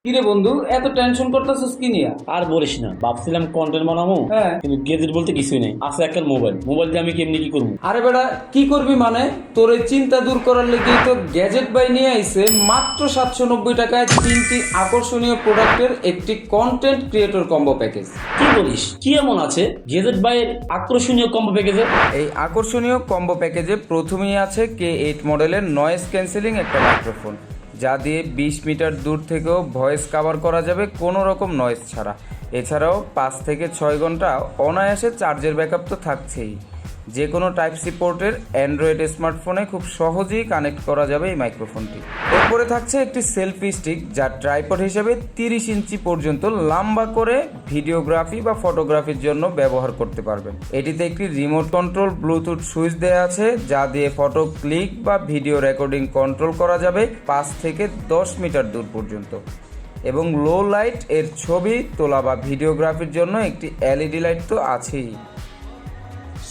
কিরে বন্ধু, এত টেনশন করতেছিস কি নিয়ে? আর বলিস না, ভাবছিলাম কন্টেন্ট বানাবো। হ্যাঁ। কিন্তু গেজেট বলতে কিছুই নেই, আছে একটা মোবাইল দিয়ে আমি কেমনি কি করবো। আরে বেটা, কি করবি মানে? তোর এই চিন্তা দূর করার লেগেই তো গ্যাজেট বাই নিয়ে আইছে মাত্র 790 টাকায় 3টি আকর্ষণীয় প্রোডাক্টের একটি কন্টেন্ট ক্রিয়েটর কম্বো প্যাকেজ। কি বলিস, কি এমন আছে গেজেট বাইয়ের আকর্ষণীয় কম্বো প্যাকেজে? এই আকর্ষণীয় কম্বো প্যাকেজে প্রথমেই আছে K8 মডেলের নয়েজ ক্যান্সেলিং একটা মাইক্রোফোন, যা দিয়ে 20 মিটার দূর থেকেও ভয়েস কভার করা যাবে কোনো রকম নয়েজ ছাড়া। এছাড়াও 5 থেকে 6 ঘন্টা অনায়াসে চার্জের ব্যাকআপ তো থাকছেই। যে কোনো টাইপ সি পোর্টের অ্যান্ড্রয়েড স্মার্টফোনে খুব সহজেই কানেক্ট করা যাবে এই মাইক্রোফোনটি। এরপরে থাকছে একটি সেলফি স্টিক, যা ট্রাইপড হিসেবে 30 ইঞ্চি পর্যন্ত লম্বা করে ভিডিওগ্রাফি বা ফটোগ্রাফির জন্য ব্যবহার করতে পারবেন। এটিতে একটি রিমোট কন্ট্রোল ব্লুটুথ সুইচ দেওয়া আছে, যা দিয়ে ফটো ক্লিক বা ভিডিও রেকর্ডিং কন্ট্রোল করা যাবে 5 থেকে 10 মিটার দূর পর্যন্ত। এবং লো লাইট এর ছবি তোলা বা ভিডিওগ্রাফির জন্য একটি এলইডি লাইট তো আছেই।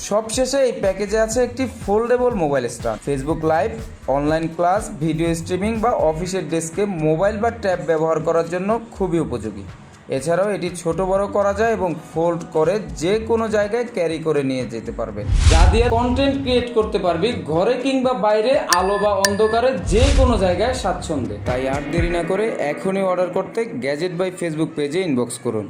সবশেষে এই প্যাকেজে আছে একটি foldable mobile stand. Facebook live, online class, video streaming বা অফিসের ডেস্কে মোবাইল বা ট্যাব ব্যবহার করার জন্য খুবই উপযোগী। এছাড়াও এটি ছোট বড় করা যায় এবং ফোল্ড করে যে কোনো জায়গায় ক্যারি করে নিয়ে যেতে পারবে, যা দিয়ে কন্টেন্ট ক্রিয়েট করতে পারবি ঘরে কিংবা বাইরে, আলো বা অন্ধকারে যে কোনো জায়গায় স্বাচ্ছন্দ্যে। তাই আর দেরি না করে এখনই অর্ডার করতে গ্যাজেট বাই ফেসবুক পেজে ইনবক্স করুন।